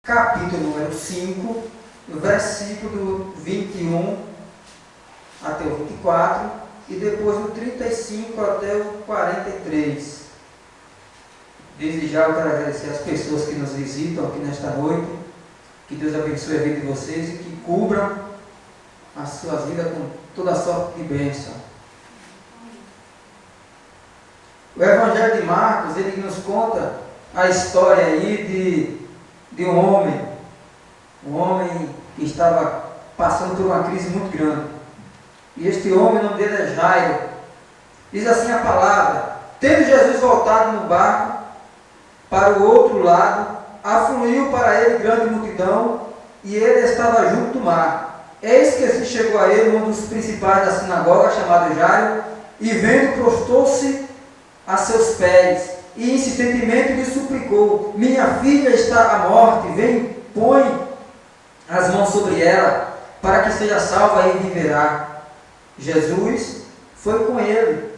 capítulo número 5, versículo 21 até o 24, e depois do 35 até o 43. Desde já eu quero agradecer as pessoas que nos visitam aqui nesta noite. Que Deus abençoe a vida de vocês e que cubram as suas vidas com toda sorte de bênção. O Evangelho de Marcos, ele nos conta a história aí de um homem que estava passando por uma crise muito grande. E este homem, o nome dele é Jairo. Diz assim a palavra: tendo Jesus voltado no barco para o outro lado, afluiu para ele grande multidão, e ele estava junto do mar. Eis que se chegou a ele um dos principais da sinagoga, chamado Jairo, e vendo, prostou-se a seus pés, e insistentemente lhe suplicou: minha filha está à morte, vem, põe as mãos sobre ela, para que seja salva e viverá. Jesus foi com ele.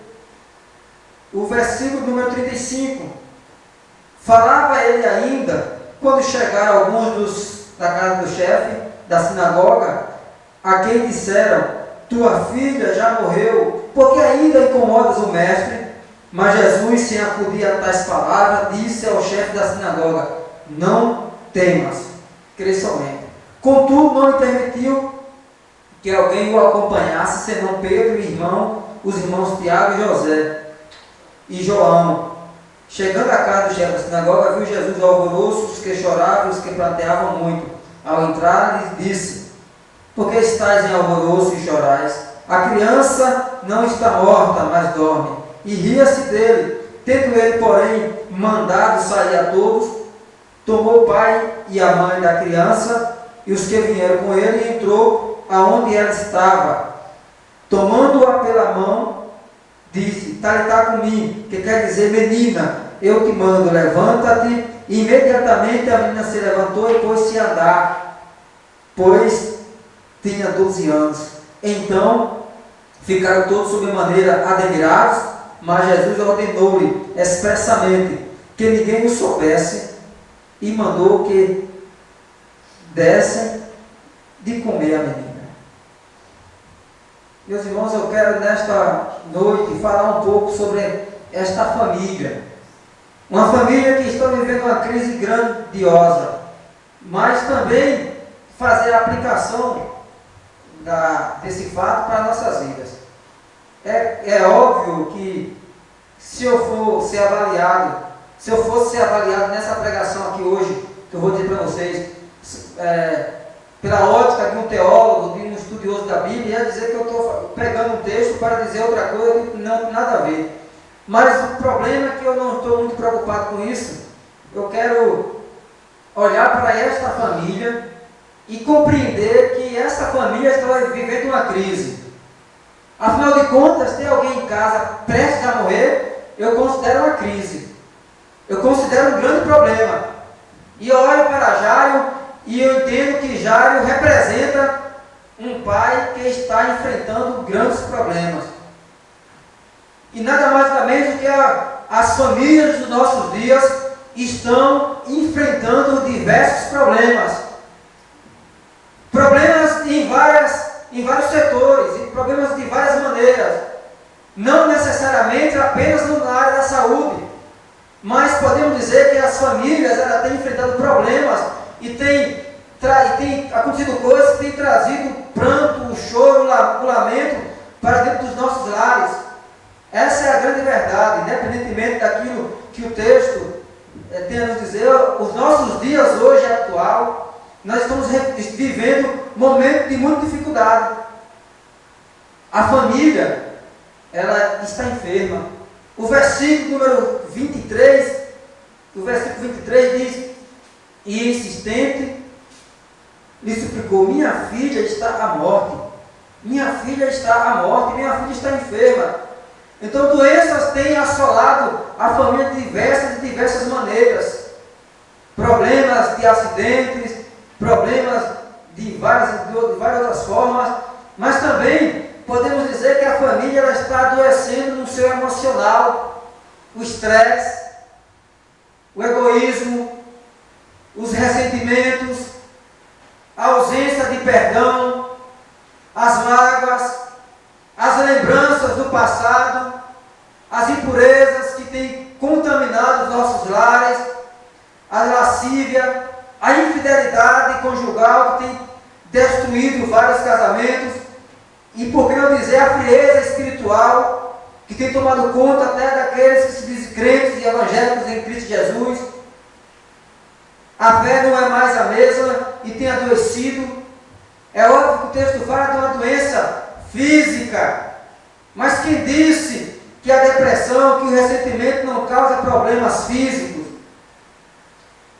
O versículo número 35, falava ele ainda, quando chegaram alguns da casa do chefe da sinagoga, a quem disseram: tua filha já morreu, porque ainda incomodas o mestre? Mas Jesus, sem acudir a tais palavras, disse ao chefe da sinagoga: não temas, crê somente. Contudo, não lhe permitiu que alguém o acompanhasse, senão Pedro e os irmãos Tiago e José e João. Chegando à casa do chefe da sinagoga, viu Jesus o alvoroço, os que choravam e os que pranteavam muito. Ao entrar, lhes disse: por que estáis em alvoroço e chorais? A criança não está morta, mas dorme. E ria-se dele. Tendo ele, porém, mandado sair a todos, tomou o pai e a mãe da criança e os que vieram com ele, e entrou aonde ela estava. Tomando-a pela mão, disse: Talitá cumi, que quer dizer: menina, eu te mando, levanta-te. E imediatamente a menina se levantou e pôs-se a andar, pois tinha 12 anos. Então ficaram todos sobremaneira admirados, mas Jesus ordenou-lhe expressamente que ninguém o soubesse, e mandou que dessem de comer a menina. Meus irmãos, eu quero nesta noite falar um pouco sobre esta família. Uma família que está vivendo uma crise grandiosa, mas também fazer a aplicação desse fato para as nossas vidas. É óbvio que se eu fosse ser avaliado nessa pregação aqui hoje, que eu vou dizer para vocês, pela ótica de um teólogo, de um estudioso da Bíblia, ia dizer que eu estou pegando um texto para dizer outra coisa que não tem nada a ver. Mas o problema é que eu não estou muito preocupado com isso. Eu quero olhar para esta família e compreender que essa família está vivendo uma crise. Afinal de contas, ter alguém em casa prestes a morrer, eu considero uma crise. Eu considero um grande problema. E eu olho para Jairo e eu entendo que Jairo representa um pai que está enfrentando grandes problemas. E nada mais nada menos do que as famílias dos nossos dias estão enfrentando diversos problemas. Problemas em vários setores, e problemas de várias maneiras. Não necessariamente apenas na área da saúde, mas podemos dizer que as famílias têm enfrentado problemas e tem acontecido coisas que têm trazido o pranto, o choro, o lamento para dentro dos nossos lares. Essa é a grande verdade, independentemente daquilo que o texto tem a nos dizer. Os nossos dias hoje atual, nós estamos vivendo um momento de muita dificuldade. A família, ela está enferma. O versículo número 23, diz: e insistente lhe suplicou: minha filha está à morte, minha filha está à morte, minha filha está enferma. Então doenças têm assolado a família de diversas maneiras. Problemas de acidentes, problemas de várias outras formas, mas também podemos dizer que a família ela está adoecendo no seu emocional, o estresse, o egoísmo, os ressentimentos, a ausência de perdão, as mágoas, as lembranças do passado, as impurezas que têm contaminado os nossos lares, a lascívia, a infidelidade conjugal que tem destruído vários casamentos, e por que não dizer a frieza espiritual que tem tomado conta até daqueles que se dizem crentes e evangélicos em Cristo Jesus. A fé não é mais a mesma e tem adoecido. É óbvio que o texto fala de uma doença física, mas quem disse que a depressão, que o ressentimento não causa problemas físicos?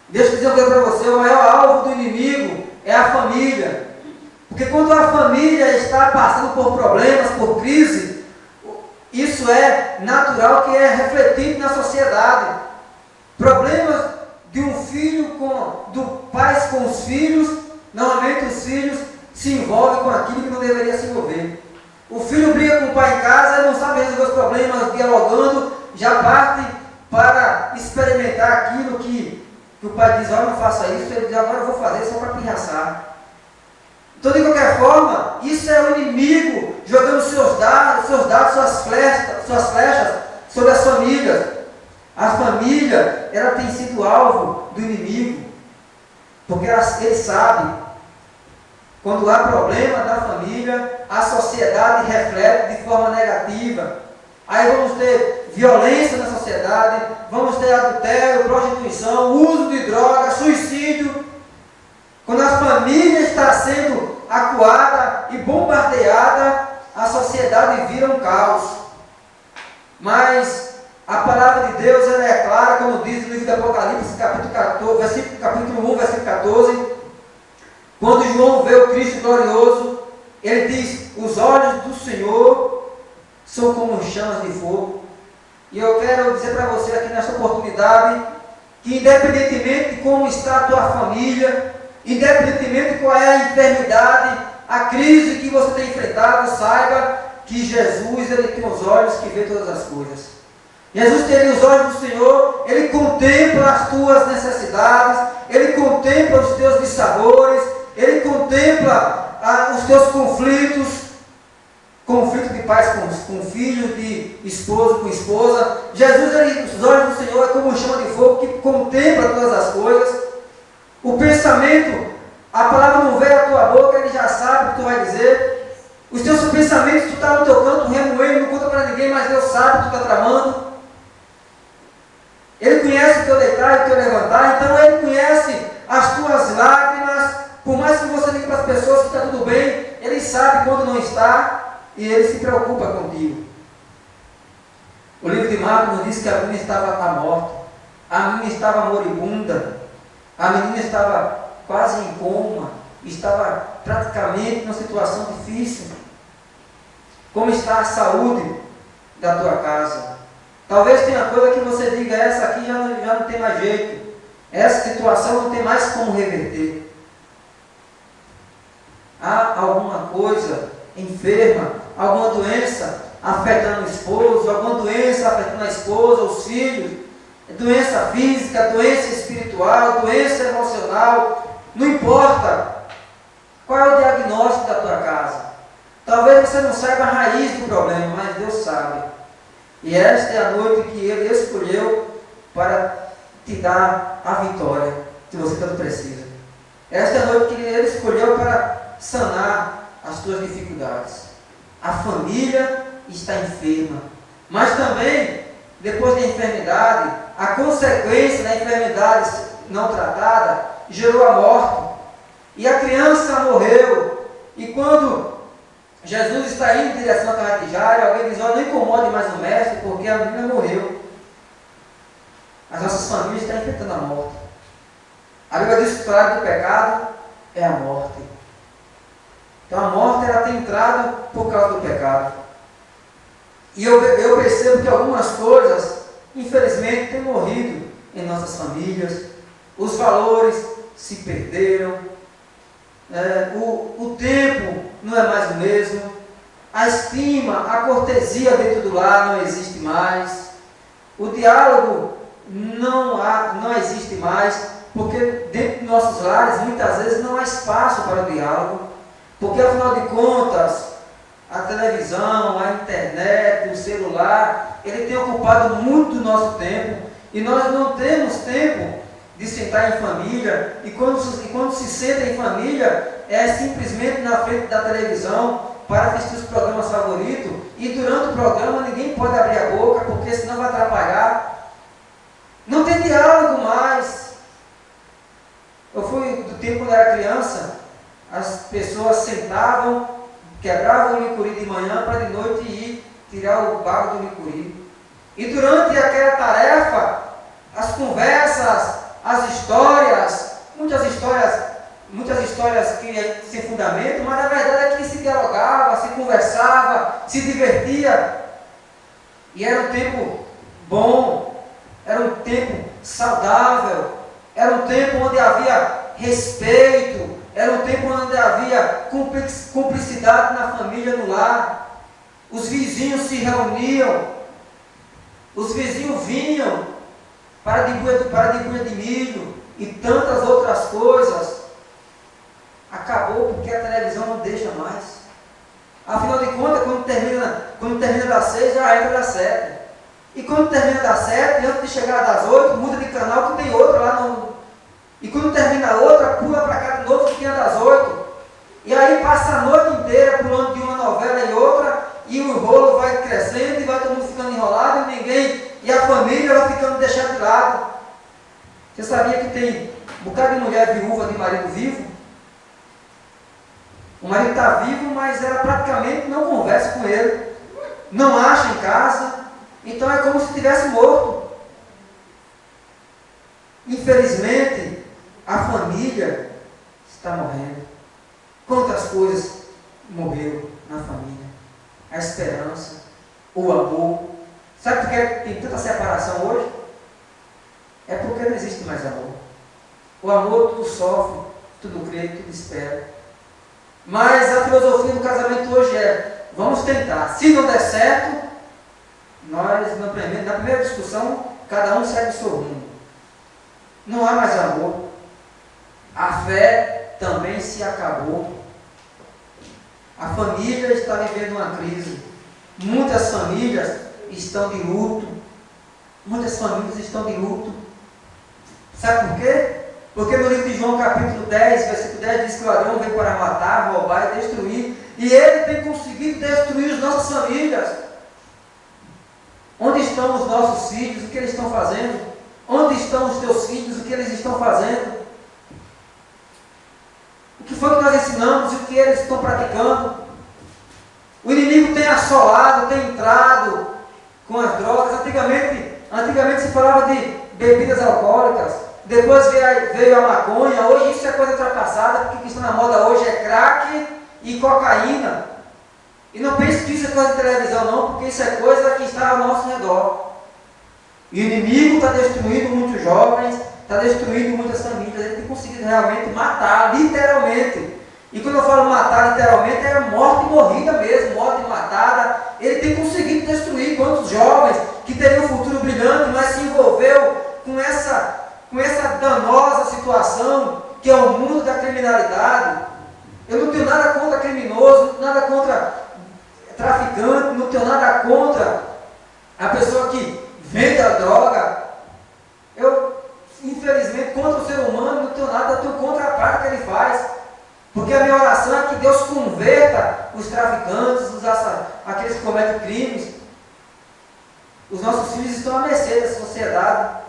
Deixa eu dizer uma coisa para você, o maior alvo do inimigo é a família. Porque quando a família está passando por problemas, por crise, isso é natural que é refletido na sociedade. Problemas de um filho do pais com os filhos, normalmente os filhos se envolvem com aquilo que não deveria se envolver. O filho briga com o pai em casa, não sabe resolver os problemas, dialogando, já parte para experimentar aquilo que o pai diz, olha, não faça isso, ele diz, agora eu vou fazer só para pirraçar. Então, de qualquer forma, isso é o inimigo jogando seus dados, suas flechas sobre as famílias. A família, ela tem sido alvo do inimigo, porque ele sabe, quando há problema da família, a sociedade reflete de forma negativa. Aí vamos ter violência na sociedade, vamos ter adultério, prostituição, uso de drogas, suicídio. Quando a família está sendo acuada e bombardeada, a sociedade vira um caos. Mas a palavra de Deus ela é clara, como diz no livro do Apocalipse, capítulo 1, versículo 14, quando João vê o Cristo glorioso, ele diz, os olhos do Senhor são como chamas de fogo. E eu quero dizer para você aqui nesta oportunidade, que independentemente de como está a tua família, independentemente de qual é a enfermidade, a crise que você tem enfrentado, saiba que Jesus ele tem os olhos que vê todas as coisas. Jesus tem os olhos do Senhor, ele contempla as tuas necessidades, ele contempla os teus dissabores, ele contempla os teus conflitos de pais com filhos, de esposo com esposa. Jesus, os olhos do Senhor é como um chama de fogo que contempla todas as coisas. O pensamento, a palavra não veio à tua boca, ele já sabe o que tu vai dizer. Os teus pensamentos, tu está no teu canto, remoendo, não conta para ninguém, mas Deus sabe o que tu está tramando. Ele conhece o teu deitar e o teu levantar, então ele conhece as tuas lágrimas. Por mais que você diga para as pessoas que está tudo bem, ele sabe quando não está e ele se preocupa contigo. O livro de Marcos nos diz que a menina estava morta, a menina estava moribunda, a menina estava quase em coma, estava praticamente numa situação difícil. Como está a saúde da tua casa? Talvez tenha coisa que você diga, essa aqui já não tem mais jeito, essa situação não tem mais como reverter. Há alguma coisa enferma, alguma doença afetando o esposo, alguma doença afetando a esposa, os filhos, doença física, doença espiritual, doença emocional, não importa qual é o diagnóstico da tua casa. Talvez você não saiba a raiz do problema, mas Deus sabe. E esta é a noite que Ele escolheu para te dar a vitória que você tanto precisa. Esta é a noite que Ele escolheu para sanar as tuas dificuldades. A família está enferma, mas também, depois da enfermidade, a consequência da enfermidade não tratada gerou a morte. E a criança morreu. E quando Jesus está indo em direção à casa de Jairo, alguém diz, não incomode mais o mestre, porque a menina morreu. As nossas famílias estão enfrentando a morte. A Bíblia diz que o salário do pecado é a morte. Então a morte ela tem entrado por causa do pecado. E eu percebo que algumas coisas, infelizmente, têm morrido em nossas famílias. Os valores se perderam. O tempo não é mais o mesmo. A estima, a cortesia dentro do lar não existe mais. O diálogo não existe mais. porque dentro de nossos lares, muitas vezes, não há espaço para o diálogo, porque, afinal de contas, a televisão, a internet, o celular, ele tem ocupado muito do nosso tempo, e nós não temos tempo de sentar em família, e quando se senta em família, é simplesmente na frente da televisão, para assistir os programas favoritos, e durante o programa ninguém pode abrir a boca, porque senão vai atrapalhar. Não tem diálogo mais. Eu fui do tempo quando era criança, as pessoas sentavam, quebravam o licuri de manhã para de noite ir tirar o bago do licuri. E durante aquela tarefa, as conversas, as histórias, muitas histórias que sem fundamento, mas na verdade é que se dialogava, se conversava, se divertia. E era um tempo bom, era um tempo saudável, era um tempo onde havia respeito, era um tempo onde havia cumplicidade na família, no lar. Os vizinhos se reuniam, os vizinhos vinham para a dibuia de milho e tantas outras coisas. Acabou porque a televisão não deixa mais. Afinal de contas, quando termina das 6, já entra das 7. E quando termina das 7, antes de chegar das 8, muda de canal que tem outra lá no... E quando termina a outra, pula para cá de novo que tinha das 8. E aí passa a noite inteira pulando de uma novela e outra, e o rolo vai crescendo e vai todo mundo ficando enrolado e a família vai ficando deixada de lado. Você sabia que tem um bocado de mulher viúva de marido vivo? O marido está vivo, mas ela praticamente não conversa com ele, não acha em casa, então é como se estivesse morto. Infelizmente, a família está morrendo. Quantas coisas morreram na família? A esperança, o amor. Sabe por que tem tanta separação hoje? É porque não existe mais amor. O amor tudo sofre, tudo crê, tudo espera. Mas a filosofia do casamento hoje é: vamos tentar. Se não der certo, nós na primeira discussão, cada um segue o seu rumo. Não há mais amor. A fé também se acabou. A família está vivendo uma crise. Muitas famílias estão de luto. Muitas famílias estão de luto. Sabe por quê? Porque no livro de João, capítulo 10, versículo 10, diz que o ladrão veio para matar, roubar e destruir. E ele tem conseguido destruir as nossas famílias. Onde estão os nossos filhos? O que eles estão fazendo? Onde estão os teus filhos? O que eles estão fazendo? O que foi que nós ensinamos e o que eles estão praticando? O inimigo tem assolado, tem entrado com as drogas. Antigamente se falava de bebidas alcoólicas. Depois veio a maconha. Hoje isso é coisa ultrapassada, porque o que está na moda hoje é crack e cocaína. E não pense que isso é coisa de televisão não, porque isso é coisa que está ao nosso redor. E o inimigo está destruindo muitos jovens, está destruindo muitas famílias. Ele tem conseguido realmente matar, literalmente. E quando eu falo matar literalmente, é morte morrida mesmo, morte matada. Ele tem conseguido destruir quantos jovens que teriam um futuro brilhante, mas se envolveu com essa danosa situação que é o mundo da criminalidade. Eu não tenho nada contra criminoso, não tenho nada contra traficante, não tenho nada contra a pessoa que vende a droga. Eu, infelizmente, contra o ser humano, não tenho nada, eu tenho contra a parte que ele faz. Porque a minha oração é que Deus converta os traficantes, aqueles que cometem crimes. Os nossos filhos estão à mercê da sociedade.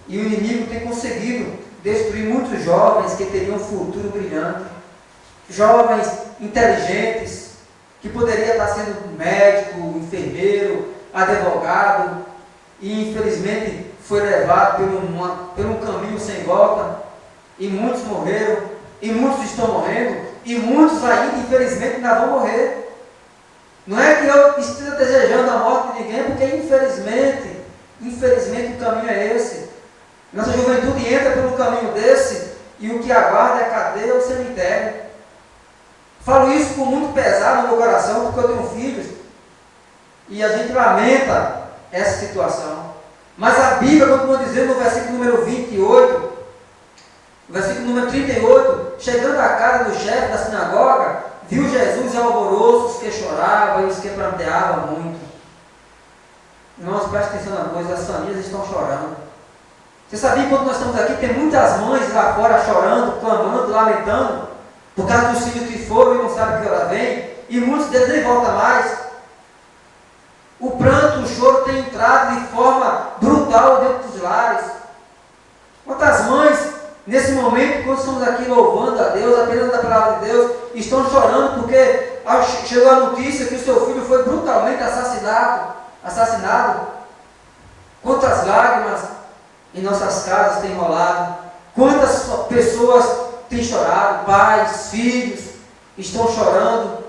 E o inimigo tem conseguido destruir muitos jovens que teriam um futuro brilhante. Jovens inteligentes, que poderia estar sendo médico, enfermeiro, advogado, e infelizmente foi levado por um caminho sem volta, e muitos morreram, e muitos estão morrendo, e muitos ainda, infelizmente, ainda vão morrer. Não é que eu esteja desejando a morte de ninguém, porque infelizmente o caminho é esse. Nossa juventude entra pelo caminho desse, e o que aguarda é a cadeia ou o cemitério. Falo isso com muito pesar no meu coração, porque eu tenho filhos, e a gente lamenta essa situação. Mas a Bíblia continua dizendo no versículo número 28, versículo número 38, chegando à casa do chefe da sinagoga, viu Jesus e alvoroços que choravam e os que pranteavam muito. Irmãos, preste atenção na coisa, as famílias estão chorando. Você sabia que quando nós estamos aqui, tem muitas mães lá fora chorando, clamando, lamentando, por causa dos filhos que foram e não sabem que hora vem, e muitos deles nem voltam mais. O pranto, o choro tem entrado de forma brutal dentro dos lares. Quantas mães, nesse momento, quando estamos aqui louvando a Deus, aprendendo a palavra de Deus, estão chorando porque chegou a notícia que o seu filho foi brutalmente assassinado. Quantas lágrimas em nossas casas têm rolado, quantas pessoas têm chorado, pais, filhos, estão chorando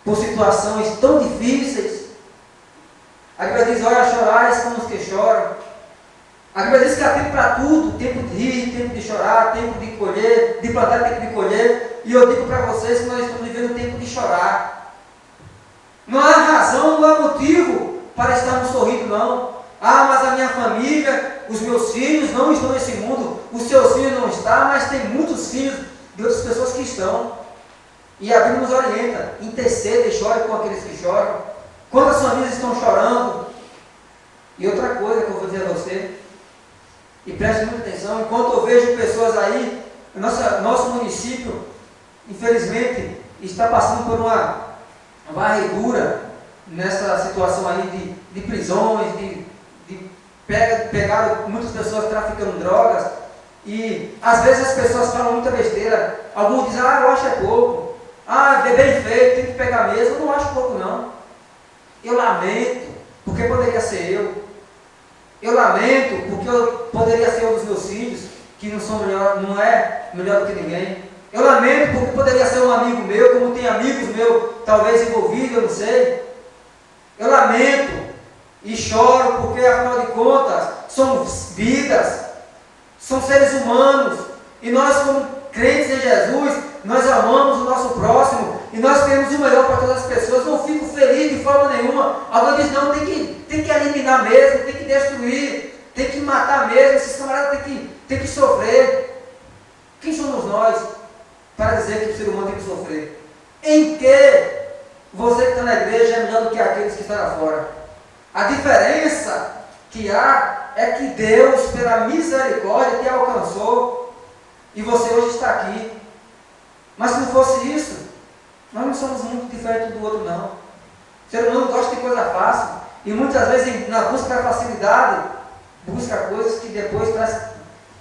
por situações tão difíceis. A Bíblia diz, olha, chorais como os que choram. A Bíblia diz que há tempo para tudo, tempo de rir, tempo de chorar, tempo de colher, de plantar, tempo de colher. E eu digo para vocês que nós estamos vivendo um tempo de chorar. Não há razão, não há motivo para estarmos sorrindo, não. Ah, mas a minha família, os meus filhos não estão nesse mundo, os seus filhos não estão, mas tem muitos filhos de outras pessoas que estão. E a Bíblia nos orienta, interceda e chore com aqueles que choram. Quantas famílias estão chorando? E outra coisa que eu vou dizer a você, e preste muita atenção, enquanto eu vejo pessoas aí, nosso município, infelizmente, está passando por uma varredura nessa situação aí de prisões, pegaram muitas pessoas traficando drogas, e às vezes as pessoas falam muita besteira. Alguns dizem, eu acho é pouco, é bem feito, tem que pegar mesmo. Eu não acho pouco, não. Eu lamento, porque poderia ser eu. Eu lamento, porque poderia ser um dos meus filhos, que não é melhor do que ninguém. Eu lamento, porque poderia ser um amigo meu, como tem amigos meus, talvez envolvidos, eu não sei. Eu lamento e choro, porque afinal de contas, são vidas, são seres humanos, e nós como crentes em Jesus, nós amamos o nosso próximo, e nós queremos o melhor para todas as pessoas. Não fico feliz de forma nenhuma. Alguém diz, não, tem que eliminar mesmo, tem que destruir, tem que matar mesmo, esses camaradas tem que sofrer. Quem somos nós para dizer que o ser humano tem que sofrer? Em que você que está na igreja é melhor do que aqueles que estão lá fora? A diferença que há é que Deus, pela misericórdia, te alcançou, e você hoje está aqui. Mas se não fosse isso, nós não somos muito diferentes um do outro, não. O ser humano gosta de coisa fácil, e muitas vezes na busca da facilidade, busca coisas que depois traz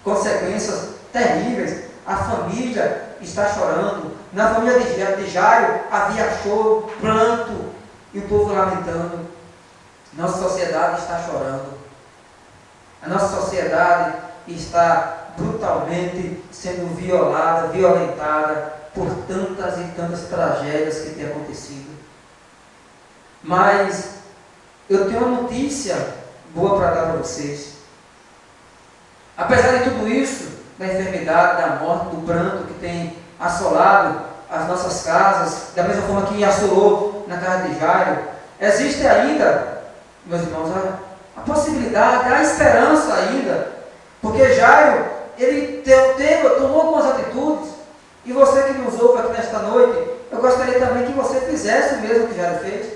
consequências terríveis. A família está chorando. Na família de Jairo havia choro, pranto, e o povo lamentando. Nossa sociedade está chorando. A nossa sociedade está brutalmente sendo violada, violentada por tantas e tantas tragédias que têm acontecido. Mas eu tenho uma notícia boa para dar para vocês. Apesar de tudo isso, da enfermidade, da morte, do pranto que tem assolado as nossas casas, da mesma forma que assolou na casa de Jairo, existe ainda, meus irmãos, a possibilidade, a esperança ainda, porque Jairo, ele tomou algumas atitudes, e você que nos ouve aqui nesta noite, eu gostaria também que você fizesse o mesmo que Jairo fez.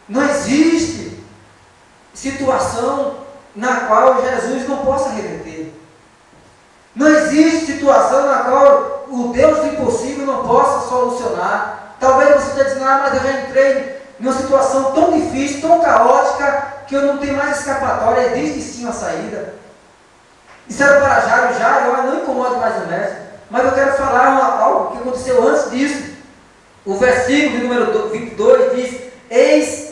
Não existe situação na qual Jesus não possa reverter. Não existe situação na qual o Deus do impossível não possa solucionar. Talvez você esteja dizendo, mas eu já entrei numa situação tão difícil, tão caótica, que eu não tenho mais escapatória, existe sim uma saída. Disseram para Jairo, olha, não incomode mais o mestre, mas eu quero falar algo que aconteceu antes disso. O versículo de número 22 diz, eis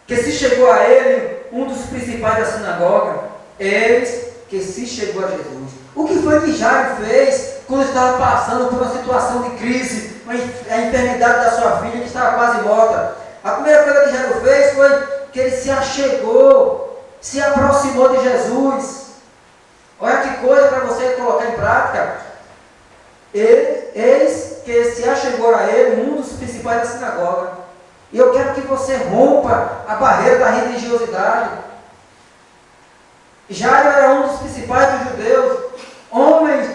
que se chegou a ele um dos principais da sinagoga, eis que se chegou a Jesus. O que foi que Jairo fez quando estava passando por uma situação de crise, a enfermidade da sua filha que estava quase morta? A primeira coisa que Jairo fez foi que ele se achegou, se aproximou de Jesus. Olha que coisa para você colocar em prática. Eis que se achegou a ele um dos principais da sinagoga. E eu quero que você rompa a barreira da religiosidade. Jairo era um dos principais dos judeus, homens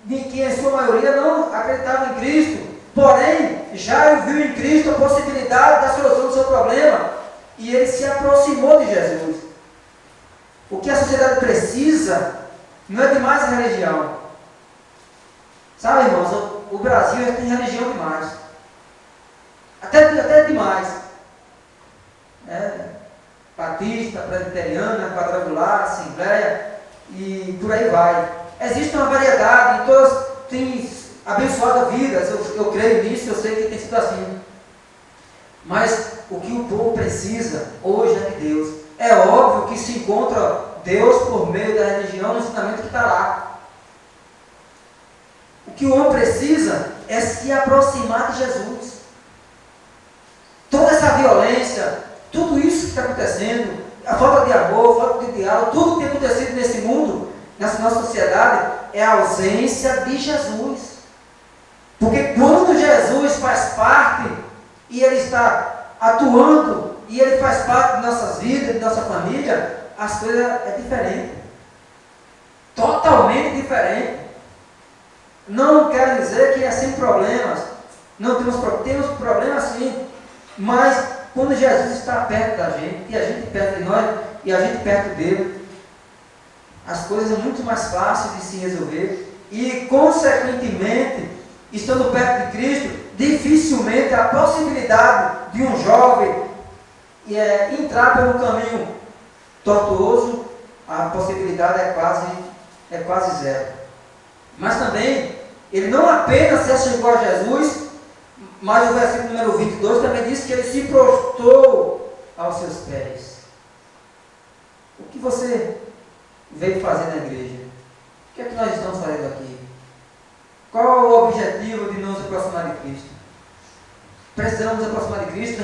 de que em sua maioria não acreditavam em Cristo. Porém, Jairo viu em Cristo a possibilidade da solução do seu problema e ele se aproximou de Jesus. O que a sociedade precisa não é de mais religião. Sabe, irmãos, o Brasil já tem religião demais. Até demais. Batista, presbiteriana, quadrangular, assembleia e por aí vai. Existe uma variedade e todas têm abençoado vidas. Eu creio nisso, eu sei que tem sido assim. Mas o que o povo precisa hoje é de Deus. É óbvio que se encontra Deus por meio da religião, no ensinamento que está lá. O que o homem precisa é se aproximar de Jesus. Toda essa violência, tudo isso que está acontecendo, a falta de amor, a falta de diálogo, tudo que tem acontecido nesse mundo, nessa nossa sociedade, é a ausência de Jesus. Porque quando Jesus faz parte, e Ele está atuando, e Ele faz parte de nossas vidas, de nossa família, as coisas é diferente. Totalmente diferente. Não quero dizer que é sem problemas. Não temos problemas sim. Mas quando Jesus está perto da gente, e a gente perto de nós, e a gente perto dele, as coisas são muito mais fáceis de se resolver. E consequentemente, estando perto de Cristo, dificilmente a possibilidade de um jovem entrar pelo caminho tortuoso, a possibilidade é quase zero. Mas também, ele não apenas se achegou a Jesus, mas o versículo número 22 também diz que ele se prostrou aos seus pés. O que você veio fazer na igreja? O que é que nós estamos fazendo aqui? Qual o objetivo de nos aproximar de Cristo? Precisamos nos aproximar de Cristo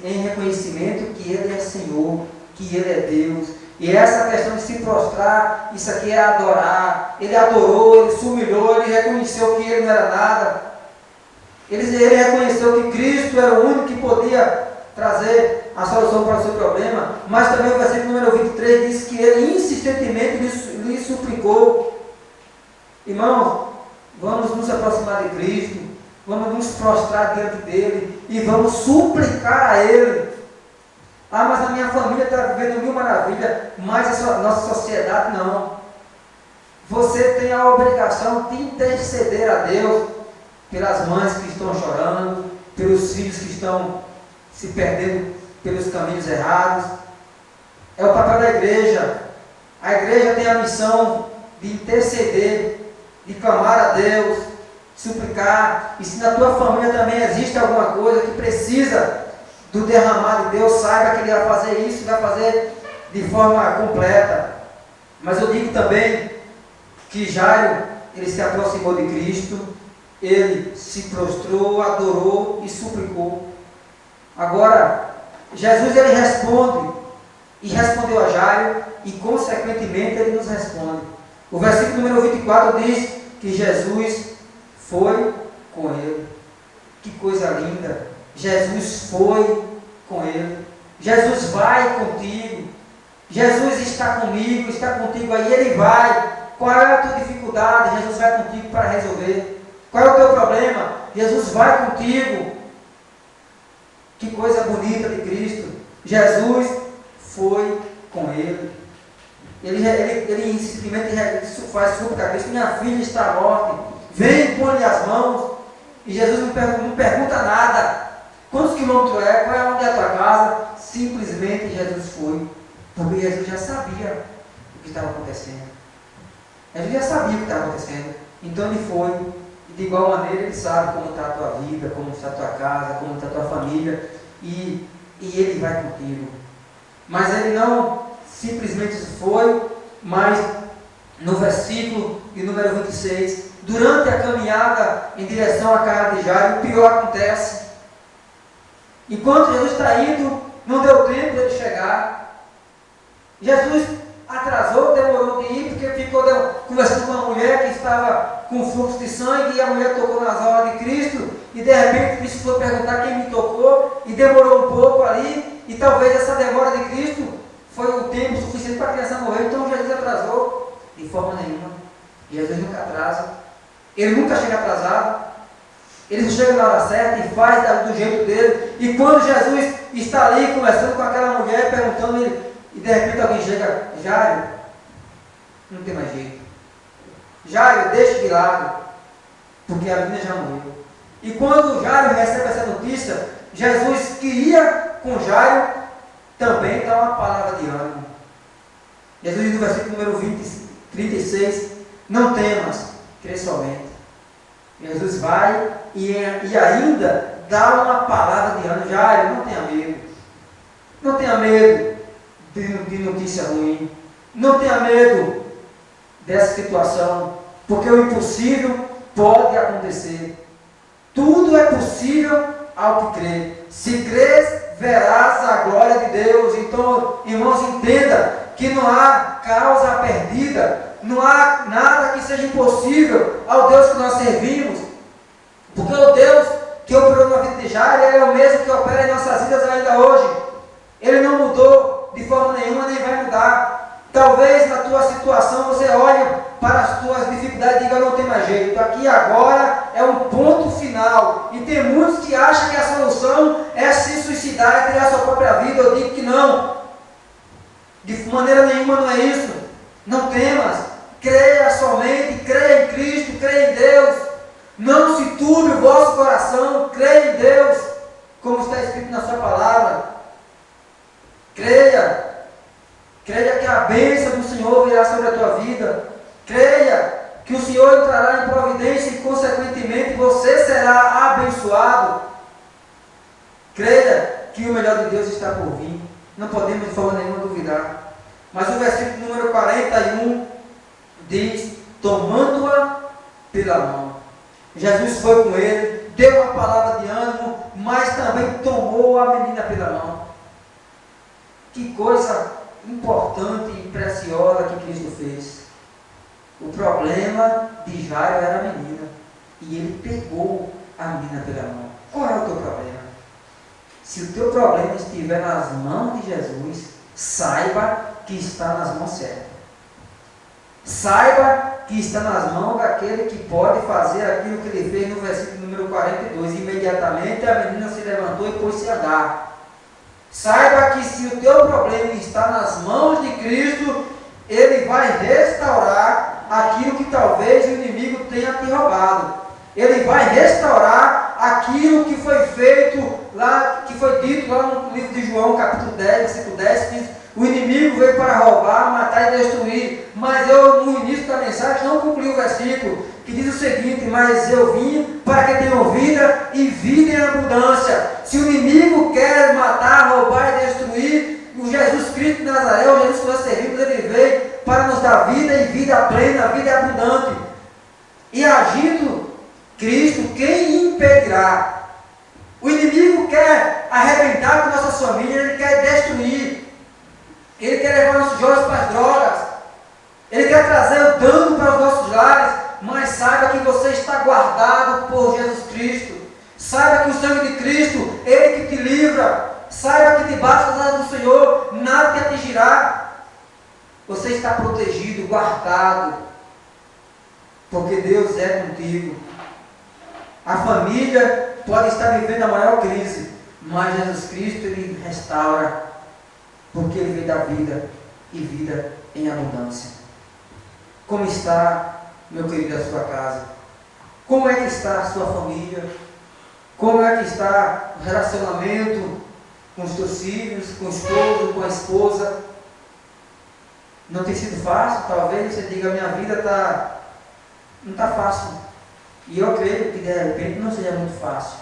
em reconhecimento que Ele é Senhor, que Ele é Deus. E essa questão de se prostrar, isso aqui é adorar. Ele adorou, ele se humilhou, ele reconheceu que ele não era nada. Ele reconheceu que Cristo era o único que podia trazer a solução para o seu problema. Mas também o versículo número 23 diz que ele insistentemente lhe suplicou. Irmãos, vamos nos aproximar de Cristo, vamos nos prostrar diante dele e vamos suplicar a Ele. Ah, mas a minha família está vivendo mil maravilhas, mas a nossa sociedade não. Você tem a obrigação de interceder a Deus pelas mães que estão chorando, pelos filhos que estão se perdendo pelos caminhos errados. É o papel da igreja. A igreja tem a missão de interceder, de clamar a Deus, suplicar. E se na tua família também existe alguma coisa que precisa do derramar de Deus, saiba que Ele vai fazer isso, vai fazer de forma completa. Mas eu digo também que Jairo, ele se aproximou de Cristo, ele se prostrou, adorou e suplicou. Agora, Jesus ele responde, e respondeu a Jairo, e consequentemente ele nos responde. O versículo número 24 diz que Jesus foi com ele. Que coisa linda! Jesus foi com ele. Jesus vai contigo. Jesus está comigo, está contigo aí, Ele vai. Qual é a tua dificuldade? Jesus vai contigo para resolver. Qual é o teu problema? Jesus vai contigo. Que coisa bonita de Cristo. Jesus foi com ele. Ele simplesmente faz súplica a Cristo. Minha filha está morta. Vem, põe-lhe as mãos. E Jesus não pergunta nada. Quantos quilômetros é? Qual é onde é a tua casa? Simplesmente Jesus foi. Porque Jesus já sabia o que estava acontecendo. Jesus já sabia o que estava acontecendo. Então ele foi. E de igual maneira ele sabe como está a tua vida, como está a tua casa, como está a tua família. E ele vai contigo. Mas ele não simplesmente foi, mas no versículo de número 26, durante a caminhada em direção à casa de Jairo, o pior acontece. Enquanto Jesus está indo, não deu tempo de ele chegar. Jesus atrasou, demorou de ir, porque ficou conversando com uma mulher que estava com fluxo de sangue, e a mulher tocou nas aulas de Cristo, e de repente Cristo foi perguntar quem me tocou, e demorou um pouco ali, e talvez essa demora de Cristo foi o tempo suficiente para a criança morrer, então Jesus atrasou? De forma nenhuma. Jesus nunca atrasa. Ele nunca chega atrasado. Ele chega na hora certa e faz do jeito dele. E quando Jesus está ali conversando com aquela mulher, perguntando ele, e de repente alguém chega, Jairo, não tem mais jeito. Jairo, deixa de lado, porque a menina já morreu. E quando Jairo recebe essa notícia, Jesus queria com Jairo também dar uma palavra de ânimo. Jesus diz no versículo número 36, não temas, crê somente. Jesus vai e ainda dá uma palavra de ânimo. Jairo, não tenha medo. Não tenha medo de notícia ruim. Não tenha medo dessa situação, porque o impossível pode acontecer. Tudo é possível ao que crê. Se crês, verás a glória de Deus. Então, irmãos, entenda que não há causa perdida, não há nada que seja impossível ao Deus que nós servimos, porque o Deus que operou na vida de Jairo, Ele é o mesmo que opera em nossas vidas ainda hoje. Ele não mudou de forma nenhuma, nem vai mudar. Talvez na tua situação você olhe para as tuas dificuldades e diga, não tem mais jeito, aqui agora é um ponto final. E tem muitos que acham que a solução é se suicidar e tirar sua própria vida. Eu digo que não, de maneira nenhuma não é isso. Não temas, creia somente, creia em Cristo, creia em Deus. Não se turbe o vosso coração, creia em Deus, como está escrito na sua palavra. Creia que a bênção do Senhor virá sobre a tua vida. Creia que o Senhor entrará em providência e, consequentemente, você será abençoado. Creia que o melhor de Deus está por vir. Não podemos de forma nenhuma duvidar. Mas o versículo número 41 diz, tomando-a pela mão. Jesus foi com ele, deu uma palavra de ânimo, mas também tomou a menina pela mão. Que coisa importante e preciosa que Cristo fez. O problema de Jairo era a menina, e ele pegou a menina pela mão. Qual é o teu problema? Se o teu problema estiver nas mãos de Jesus, saiba que está nas mãos certas. Saiba que está nas mãos daquele que pode fazer aquilo que ele fez no versículo número 42. Imediatamente a menina se levantou e pôs-se a andar. Saiba que se o teu problema está nas mãos de Cristo, Ele vai restaurar aquilo que talvez o inimigo tenha te roubado. Ele vai restaurar aquilo que foi feito lá, que foi dito lá no livro de João, capítulo 10, versículo 10, que o inimigo veio para roubar, matar e destruir. Mas eu, no início da mensagem, não concluí o versículo, que diz o seguinte, mas eu vim para que tenham vida e vida em abundância. Se o inimigo quer matar, roubar e destruir, o Jesus Cristo de Nazaré, o Jesus que nós servimos, ele veio para nos dar vida e vida plena, vida abundante. E agindo Cristo, quem impedirá? O inimigo quer arrebentar com nossas famílias, ele quer destruir, ele quer levar nossos jovens para as drogas, ele quer trazer o dano para os nossos lares, mas saiba que você está guardado por Jesus Cristo. Saiba que o sangue de Cristo, Ele que te livra. Saiba que debaixo das asas do Senhor, nada te atingirá. Você está protegido, guardado, porque Deus é contigo. A família pode estar vivendo a maior crise, mas Jesus Cristo, Ele restaura, porque Ele veio dar vida e vida em abundância. Como está, meu querido, a sua casa? Como é que está a sua família? Como é que está o relacionamento com os teus filhos, com o esposo, com a esposa? Não tem sido fácil? Talvez você diga, minha vida não está fácil. E eu creio que de repente não seja muito fácil.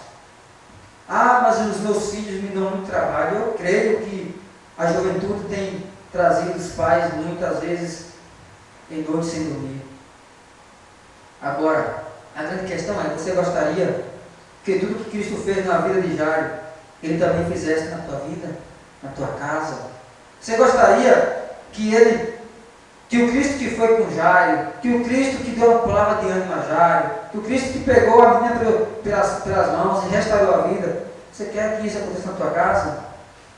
Ah, mas os meus filhos me dão muito trabalho. Eu creio que a juventude tem trazido os pais muitas vezes em noite sem dormir. Agora, a grande questão é, você gostaria que tudo que Cristo fez na vida de Jairo, Ele também fizesse na tua vida, na tua casa? Você gostaria que o Cristo que foi com Jairo, que o Cristo que deu uma palavra de ânimo a Jairo, que o Cristo que pegou a menina pelas mãos e restaurou a vida, você quer que isso aconteça na tua casa?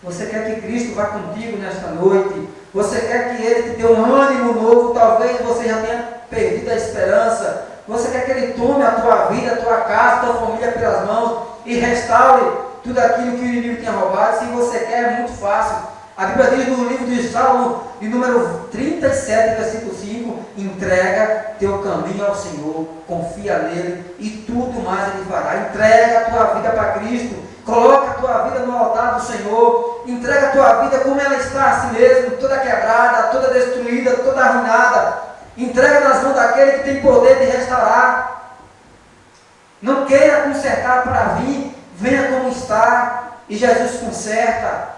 Você quer que Cristo vá contigo nesta noite? Você quer que Ele te dê um ânimo novo? Talvez você já tenha perdido a esperança. Você quer que Ele tome a tua vida, a tua casa, a tua família pelas mãos e restaure tudo aquilo que o inimigo tinha roubado? Se você quer, é muito fácil. A Bíblia diz no livro de Salmo, de número 37, versículo 5, entrega teu caminho ao Senhor, confia nele e tudo mais Ele fará. Entrega a tua vida para Cristo, coloca a tua vida no altar do Senhor, entrega a tua vida como ela está assim mesmo, toda quebrada, toda destruída, toda arruinada. Entrega nas mãos daquele que tem poder de restaurar. Não queira consertar para vir, venha como está e Jesus conserta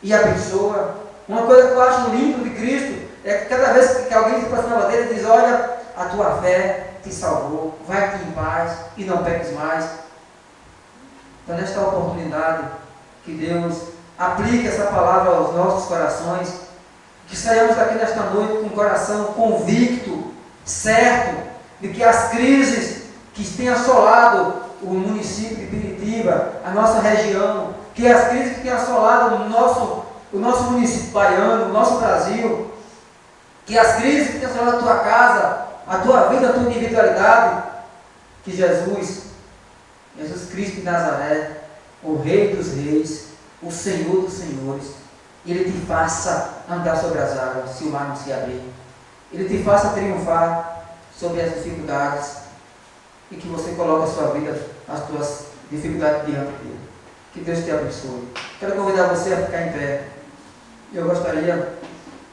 e abençoa. Uma coisa que eu acho lindo de Cristo é que cada vez que alguém se aproxima dele, ele diz: olha, a tua fé te salvou, vai-te em paz e não peques mais. Então, nesta oportunidade, que Deus aplique essa palavra aos nossos corações, que saiamos daqui nesta noite com o coração convicto, certo, de que as crises que têm assolado o município de Piritiba, a nossa região, que as crises que têm assolado o nosso município baiano, o nosso Brasil, que as crises que têm assolado a tua casa, a tua vida, a tua individualidade, que Jesus Cristo de Nazaré, o Rei dos Reis, o Senhor dos Senhores, Ele te faça andar sobre as águas, se o mar não se abrir. Ele te faça triunfar sobre as dificuldades e que você coloque a sua vida, as tuas dificuldades diante dele. Que Deus te abençoe. Quero convidar você a ficar em pé. Eu gostaria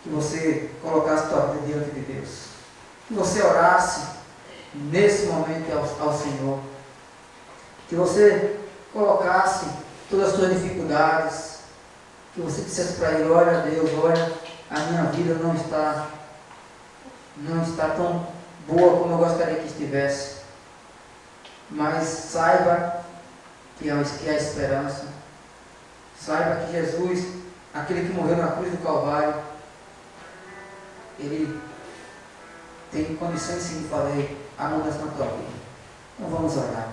que você colocasse a sua vida diante de Deus. Que você orasse nesse momento ao Senhor. Que você colocasse todas as suas dificuldades. Que você dissesse para Ele: olha Deus, olha, a minha vida não está tão boa como eu gostaria que estivesse. Mas saiba que há esperança. Saiba que Jesus, aquele que morreu na cruz do Calvário, Ele tem condições sim de fazer a mudança na tua vida. Então vamos orar.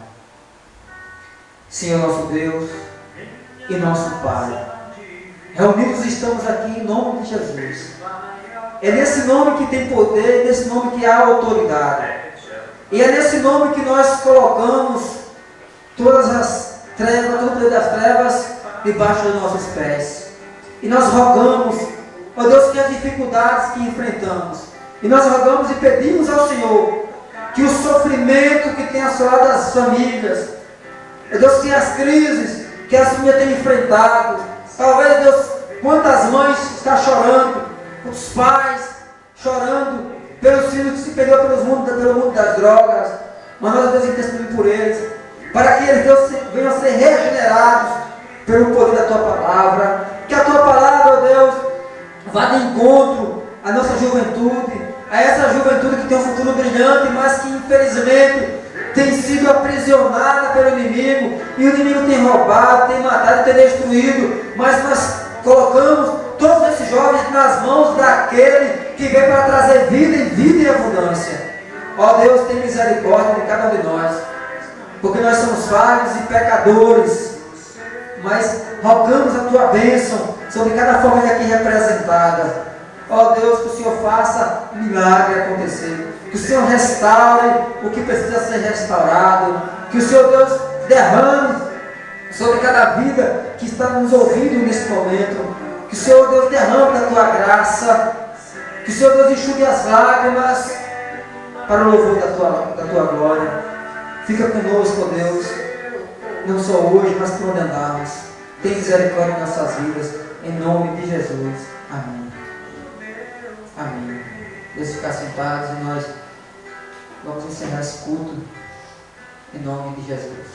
Senhor nosso Deus e nosso Pai, reunidos estamos aqui em nome de Jesus. É nesse nome que tem poder, é nesse nome que há autoridade. E é nesse nome que nós colocamos todas as trevas, todo o poder das trevas debaixo dos nossos pés. E nós rogamos, ó Deus, que as dificuldades que enfrentamos, e nós rogamos e pedimos ao Senhor que o sofrimento que tem assolado as famílias, ó Deus, que as crises que as famílias têm enfrentado, talvez, Deus, quantas mães estão chorando, os pais chorando pelos filhos que se perderam pelo mundo das drogas, mas nós, Deus, intercedemos por eles, para que eles, Deus, venham a ser regenerados pelo poder da Tua Palavra, que a Tua Palavra, ó Deus, vá de encontro à nossa juventude, a essa juventude que tem um futuro brilhante, mas que infelizmente tem sido aprisionada pelo inimigo, e o inimigo tem roubado, tem matado, tem destruído, mas nós colocamos todos esses jovens nas mãos daquele que veio para trazer vida e vida em abundância. Ó Deus, tem misericórdia de cada um de nós, porque nós somos falhos e pecadores, mas rogamos a Tua bênção sobre cada família aqui representada. Ó Deus, que o Senhor faça milagre acontecer, que o Senhor restaure o que precisa ser restaurado, que o Senhor, Deus, derrame sobre cada vida que está nos ouvindo nesse momento, que o Senhor, Deus, derrame da Tua graça, que o Senhor, Deus, enxugue as lágrimas para o louvor da Tua glória. Fica conosco, ó Deus, não só hoje, mas por onde andarmos. Tem misericórdia em nossas vidas, em nome de Jesus. Amém. Amém. Deixe ficar sentados e nós vamos encerrar esse culto em nome de Jesus.